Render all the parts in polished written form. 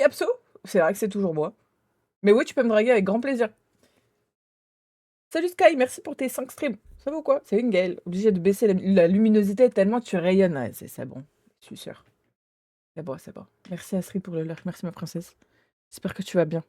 Abso. C'est vrai que c'est toujours moi. Mais oui, tu peux me draguer avec grand plaisir. Salut Sky, merci pour tes 5 streams. Ça va ou quoi? C'est une Gaëlle. Obligé de baisser la luminosité tellement tu rayonnes. Ouais, c'est bon. Je suis sûre. C'est bon, c'est bon. Merci Astrid pour le lurk. Merci ma princesse. J'espère que tu vas bien.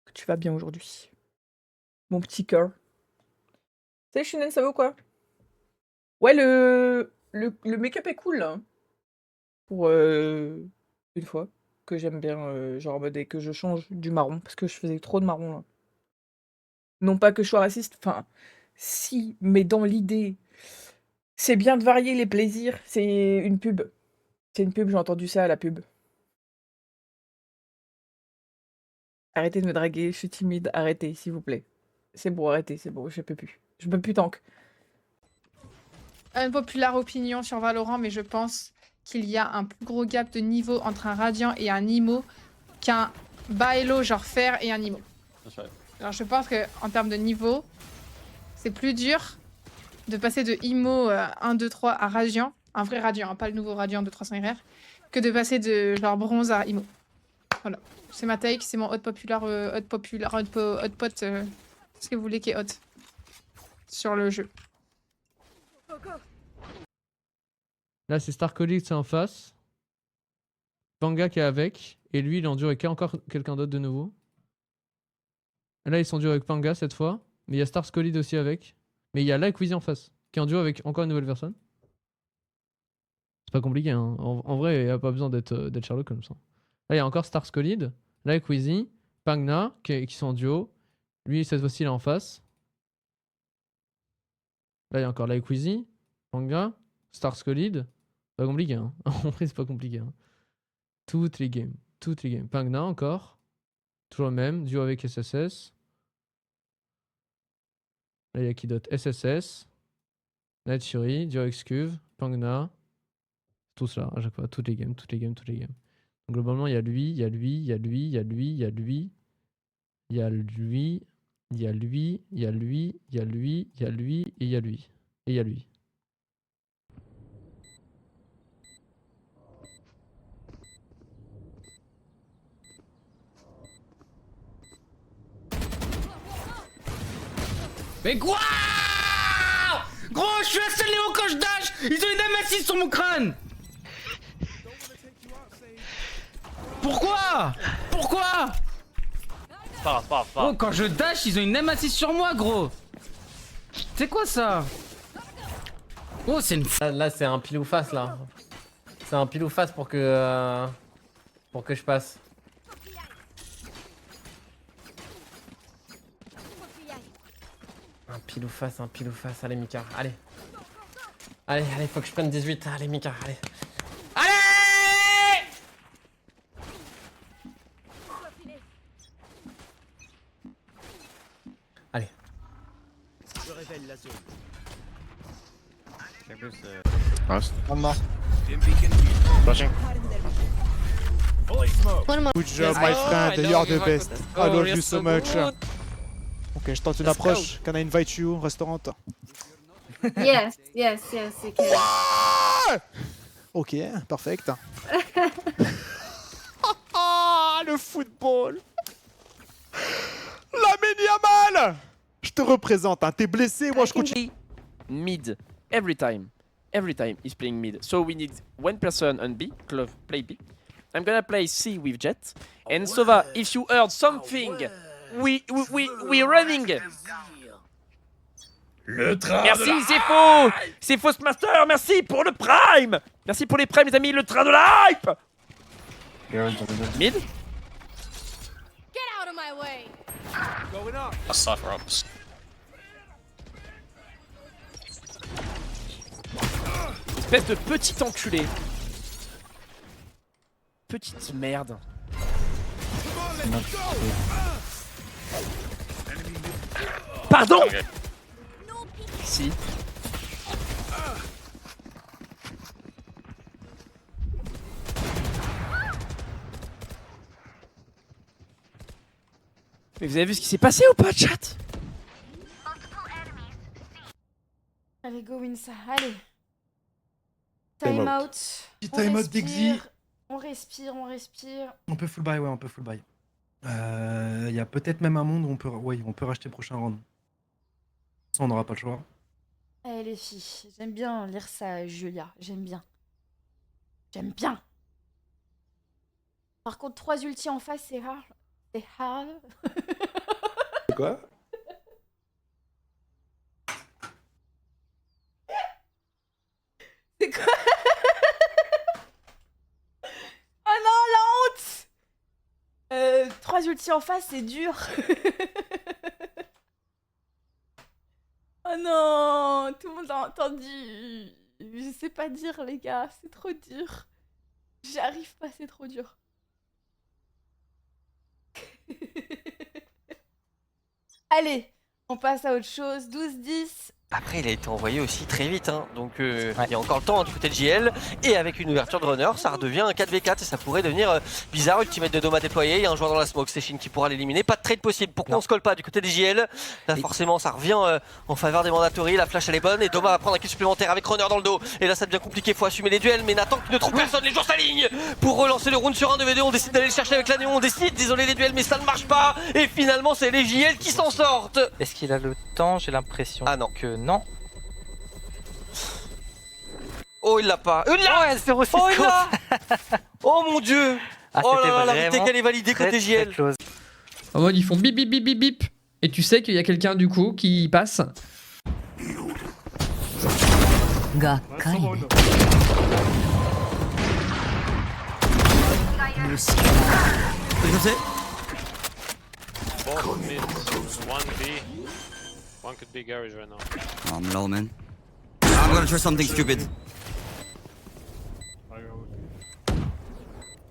Que tu vas bien aujourd'hui. Mon petit cœur. Salut Shunen, ça va ou quoi? Ouais, le make-up est cool, là, hein. Pour une fois que j'aime bien, genre en mode et que je change du marron, parce que je faisais trop de marron, là. Non pas que je sois raciste, enfin, si, mais dans l'idée, c'est bien de varier les plaisirs. C'est une pub. C'est une pub, j'ai entendu ça à la pub. Arrêtez de me draguer, je suis timide, arrêtez, s'il vous plaît. C'est bon, arrêtez, c'est bon, je peux plus. Je peux plus tank. Une populaire opinion sur Valorant, mais je pense qu'il y a un plus gros gap de niveau entre un Radiant et un Imo qu'un Baelo genre fer et un Imo. Alors je pense que en termes de niveau, c'est plus dur de passer de Imo 1, 2, 3 à Radiant, un vrai Radiant, hein, pas le nouveau Radiant de 300 RR, que de passer de genre bronze à Imo. Voilà, c'est ma take, c'est mon hot populaire, hot pot, ce que vous voulez qui est hot sur le jeu. Là, c'est Starcolix en face. Panga qui est avec. Et lui, il est en duo avec encore quelqu'un d'autre de nouveau. Là, ils sont duo avec Panga cette fois. Mais il y a Starscolid aussi avec. Mais il y a Likeweezy en face. Qui est en duo avec encore une nouvelle personne. C'est pas compliqué, hein. En vrai, il n'y a pas besoin d'être Sherlock comme ça. Là, il y a encore Starscolid. Likeweezy. Pangna qui sont en duo. Lui, cette fois-ci, il est en face. Là, il y a encore Likeweezy. Panga. Starscolid. Pas compliqué, hein. En vrai, c'est pas compliqué, hein. Toutes les games. Pangna encore. Toujours le même. Duo avec SSS. Là, il y a qui d'autre? SSS. Night Fury. Duo avec Scuve. Pangna. Tous là, à chaque fois. Toutes les games. Donc, globalement, il y a lui, il y a lui, il y a lui, il y a lui, il y a lui. Il y a lui. Il y a lui. Il y a lui. Il y a lui. Il y a lui. Et il y a lui. Et il y a lui. Mais quoi? Gros, je suis assez Léo quand je dash. Ils ont une M6 sur mon crâne. Pourquoi? Gros, quand je dash, ils ont une M6 sur moi, gros. C'est quoi ça? Oh, c'est une... Là c'est un pile ou face là. C'est un pile ou face pour que je passe. Un pile ou face, allez Mika, allez. Allez, faut que je prenne 18, allez Mika, allez. Allez! Allez. Je révèle la zone. Nice. One more. Flashing. Good job, my friend. You're the best. I love you so much. Ok, je tente une approche. Can I invite you, restaurant? Yes, you can. Ok, perfect. Ah, le football. Lamine Yamal. Je te représente, hein. T'es blessé, moi je continue. Mid, every time he's playing mid. So we need one person on B, Clove, play B. I'm gonna play C with Jet. And Sova, if you heard something, we running. Le train. Merci, c'est faux Master, merci pour le prime. Merci pour les primes les amis, le train de la hype. Mid. Get out of my way. A cypher ups. Espèce de petit enculé. Petite merde. Pardon. Si. Mais vous avez vu ce qui s'est passé ou pas, chat? Allez, go win ça, allez. Time Time out. out. Petit On time out d'Exy. respire. On respire, on respire. On peut full buy, ouais, on peut full buy. Il y a peut-être même un monde où on peut racheter prochain round. Ça, on n'aura pas le choix. Eh les filles, j'aime bien lire ça, Julia. J'aime bien. J'aime bien. Par contre, 3 ultis en face, c'est rare. C'est hard. Quoi? C'est quoi? Oh non, la honte! 3 ultis en face, c'est dur. Oh non, tout le monde a entendu. Je sais pas dire, les gars, c'est trop dur. J'arrive pas, c'est trop dur. Allez, on passe à autre chose. 12-10. Après, il a été envoyé aussi très vite, hein. Donc il y a encore le temps du côté de JL. Et avec une ouverture de runner, ça redevient un 4v4 et ça pourrait devenir bizarre. Ultimate de Doma déployé, il y a un joueur dans la smoke, c'est Shin qui pourra l'éliminer. Pas de trade possible, pourquoi on se colle pas du côté des JL? Là forcément ça revient en faveur des mandatory, la flash elle est bonne et Doma va prendre un kill supplémentaire avec runner dans le dos. Et là ça devient compliqué, faut assumer les duels, mais Nathan qui ne trouve personne, les joueurs s'alignent pour relancer le round sur 1 2v2. On décide d'aller le chercher avec la néon, on décide d'isoler les duels, mais ça ne marche pas. Et finalement c'est les JL qui s'en sortent. Est-ce qu'il a le temps? J'ai l'impression que non. Oh il l'a pas. Il l'a. Oh il l'a. Oh mon dieu. Ah, oh c'était là là, la vraiment retake elle est validée côté JL. En mode ils font bip bip bip bip bip. Et tu sais qu'il y a quelqu'un du coup qui passe. Both mid, one B. One could be garage right now. Oh, lol, man. I'm gonna try something stupid.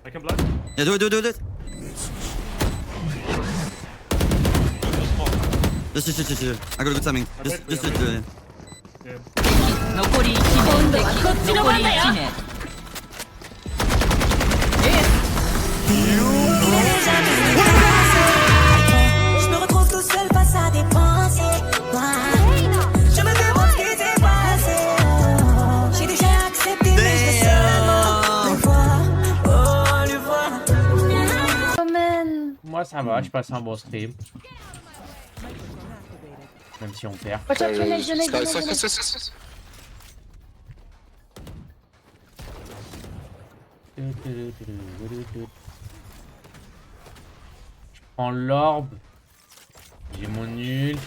I can block. Yeah, do it. Just. I got a good timing. Just do it. Je me retrouve tout seul face à des pensées. Je me demande ce qui s'est passé. J'ai déjà accepté, mais je veux seulement le voir. Oh man. Moi ça va, je passe un bon stream. Même si on perd. Je prends l'orbe. J'ai mon nul.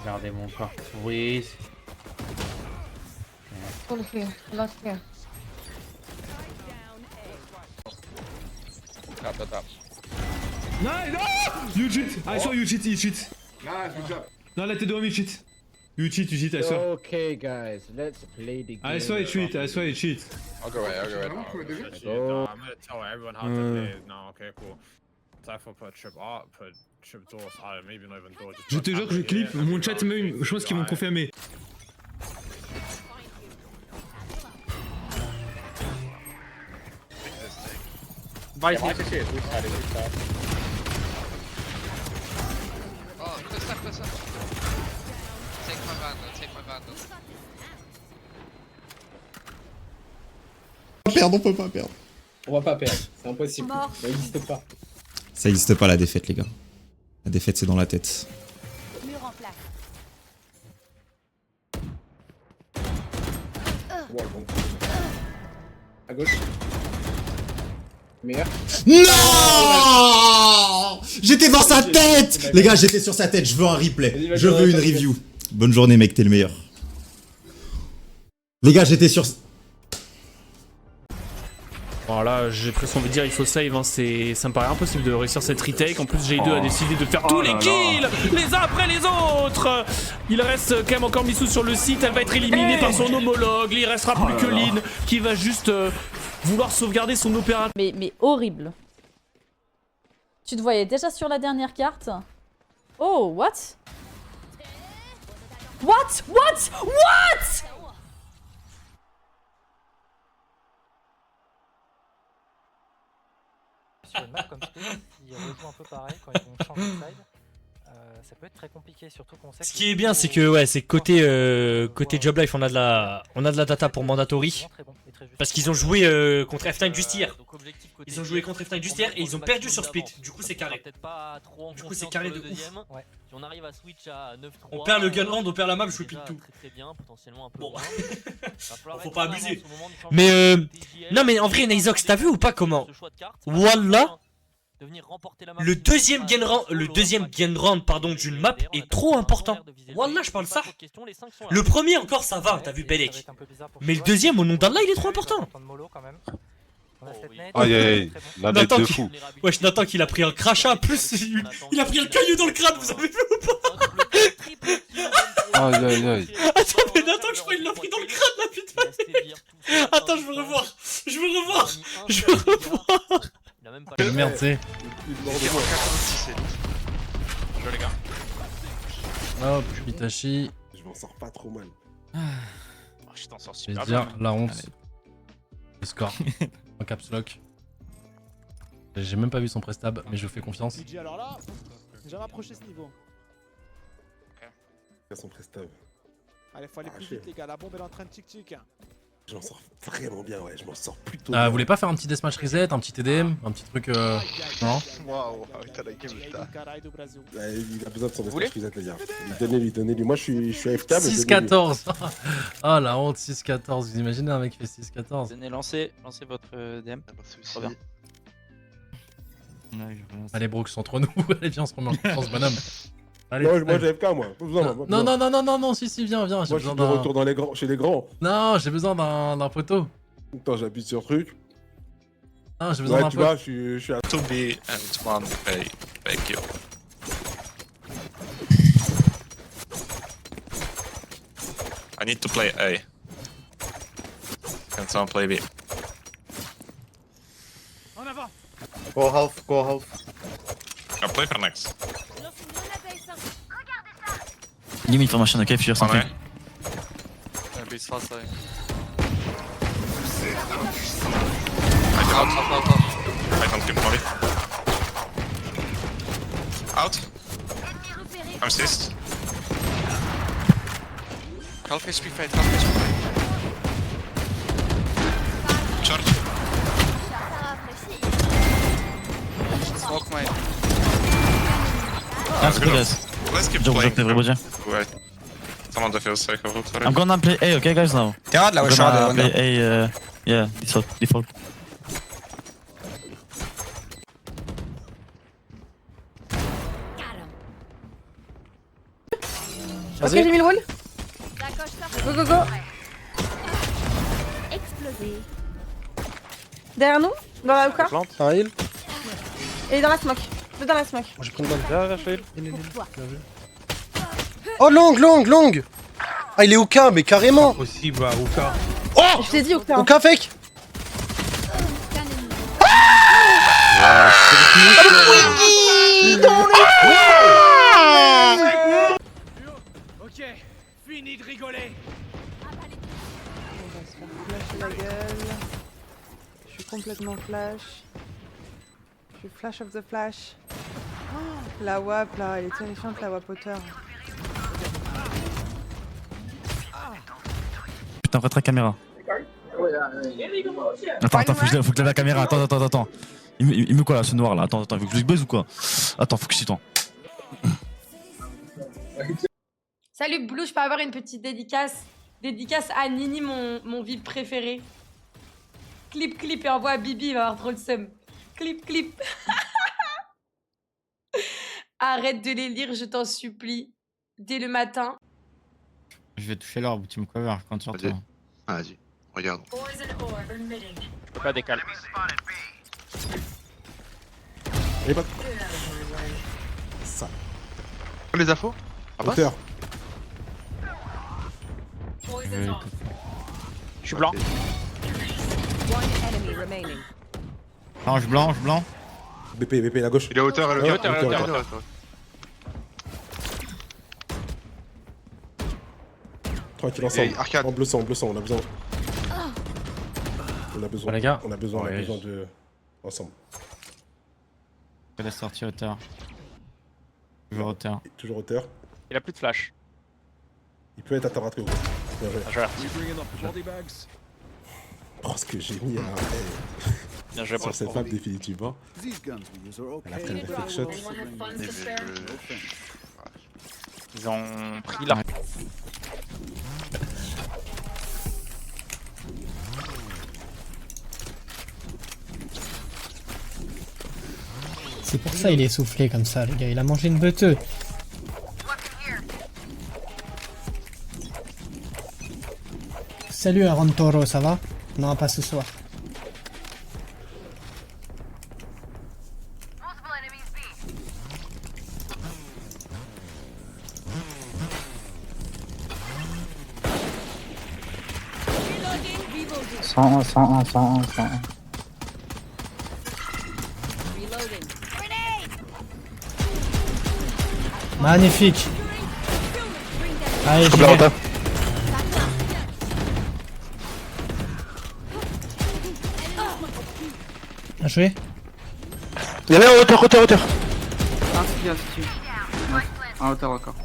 Regardez mon corps freeze. Full here, lot here. No! You cheat! I saw you cheat, you cheat. Nice, good job. No, let it do me cheat. You cheat, I saw. Okay, guys, let's play the game. I saw you cheat, I'll go away. No, I'm gonna tell everyone how to play it now. Okay, cool. Cypher put trip art, put trip doors. Maybe not even door. Je te jure que je clip, mon chat même, je pense qu'ils vont confirmer. Vai, Oh, good stuff. Take my vandal. On peut pas perdre. On va pas perdre, c'est impossible. Ça n'existe pas. Ça existe pas la défaite, les gars. La défaite, c'est dans la tête. Mur en place. À gauche. Meilleur. Non! J'étais dans sa tête! Les gars, j'étais sur sa tête, je veux un replay. Je veux une review. Bonne journée, mec, t'es le meilleur. Les gars, j'étais sur... Bon là j'ai presque envie de dire il faut save, hein. Ça me paraît impossible de réussir cette retake. En plus J2 a décidé de faire tous les kills les uns après les autres. Il reste quand même encore Missou sur le site, elle va être éliminée par son homologue. Il restera plus que Lynn qui va juste vouloir sauvegarder son opérateur. Mais horrible. Tu te voyais déjà sur la dernière carte? Oh, what? What? Sur une map comme ça, s'ils rejouent un peu pareil quand ils vont changer de side, ça peut être très compliqué, surtout qu'on sait que... Ce qui est bien c'est que ouais, c'est côté Job Life on a de la data pour mandatory. Parce qu'ils ont joué contre F9 juste hier. Ils ont joué contre F9 juste hier et ils ont perdu sur split. Du coup, c'est carré. Du coup, c'est carré de ouf. Si on arrive à switch à 9-3, On perd le gun hand, on perd la map, je fais tout. très bien, potentiellement un peu bon. Faut pas abuser. Mais non mais en vrai Naizox, t'as vu ou pas comment Wallah, le deuxième gain round pardon d'une map est trop important. Wallah, je parle ça. Le premier encore ça va, t'as vu Belek. Mais le deuxième au nom d'Allah il est trop important. Aïe aïe aïe, la nette de fou. Wesh, Nathan qu'il a pris un crachat, plus il a pris un caillou dans le crâne, vous avez vu ou pas? Aïe aïe aïe. Attends, mais Nathan, je crois qu'il l'a pris dans le crâne là, putain. Attends, je veux revoir. Je veux revoir. Quelle merde, c'est. Je les gars. Hop, Mitachi. Je m'en sors pas trop mal. Je t'en sors Je vais super dire bien. la honte. Le score. En caps lock. J'ai même pas vu son prestab, mais je fais confiance. DJ, alors là, j'ai jamais approché ce niveau. Son prestab. Allez, faut aller plus vite, les gars. La bombe elle est en train de tic-tic. Je m'en sors vraiment bien, ouais. Je m'en sors plutôt Ah, bien. vous voulez pas faire un petit deathmatch reset, un petit TDM, un petit truc non? Waouh, t'as la game là. Il a besoin de son deathmatch reset, les gars. Donnez-lui. Moi, je suis AFK, mais 6-14. Ah, la honte, 6-14. Vous imaginez un mec qui fait 6-14? Venez, lancez votre DM. Trop bien. Allez, Brooks, entre nous. Allez, viens, on se remet en confiance, bonhomme. Allez, Non, moi j'ai AFK, moi. Pas besoin, moi. Non, si, viens. Moi, je suis de retour dans les grands, chez les grands. Non, j'ai besoin d'un poteau. Attends, j'appuie sur truc. Non, j'ai besoin d'un tu poteau. vois, je suis à 2B and 1A. Thank you. I need to play A. Can someone play B? En avant. Go half. I'll play for next. Give me information, okay, if you hear something. Maybe it's fast. Out. I don't keep molly. Out. I'm assist. Half HP fight, half HP fight. Charge. Smoke mine. That's good, guys. Let's keep Job, playing. everybody. Wait. Someone defuse I have root for it. I'm gonna play A, okay, guys, now. Tiens, là, I'm wesh, gonna regarde, play A, yeah, default. Ok, j'ai mis le wall. Go. Explosé. Derrière nous, dans la hookah. Plante, un heal. Et dans la smoke. Deux dans la smoke. J'ai pris une bonne. Viens, je heal. Oh, long. Ah, il est Hookah, mais carrément. Possible, Hookah. Oh, je t'ai dit Hookah. Hookah fake. Ok, fini de rigoler. On va se faire flasher la gueule. Je suis complètement flash. Je suis flash of the flash. Oh, la WAP là, elle est terrifiante la WAPoteur. Putain, retrait caméra. Attends, faut que je lève la caméra. Attends. Il me quoi là, ce noir là? Attends, faut que je buzz ou quoi? Attends, faut que je s'y tente. Salut Blue, je peux avoir une petite dédicace? Dédicace à Nini, mon VIP préféré. Clip et envoie à Bibi, il va avoir trop le seum. Clip. Arrête de les lire, je t'en supplie. Dès le matin. Je vais toucher l'orbe, tu me cover quand tu retournes. Vas-y, regarde. Pas décale. Ça. Les infos? Hauteur. Je suis blanc. Non, je blanc. BP, la gauche. Il est à hauteur, Il est hauteur. Tranquille, ensemble. Arcade. En bleu sang, on a besoin. Bon, les gars. On a besoin de... Ensemble. Je laisse sortir hauteur. Toujours hauteur. Toujours hauteur. Il a plus de flash. Il peut être à ta rate, gros. Bien joué. Oh, ce que j'ai mis Bien joué pour sur cette map définitivement. Elle a pris le fake shot. Ils ont pris leur... C'est pour ça il est soufflé comme ça, le gars. Il a mangé une beuteuse. Salut Aaron Toro, ça va? Non, pas ce soir. Reloading. 101. Magnifique. Allez, j'y vais. Bien joué. Il y en a en hauteur. Ah, c'est bien, c'est sûr. En hauteur encore.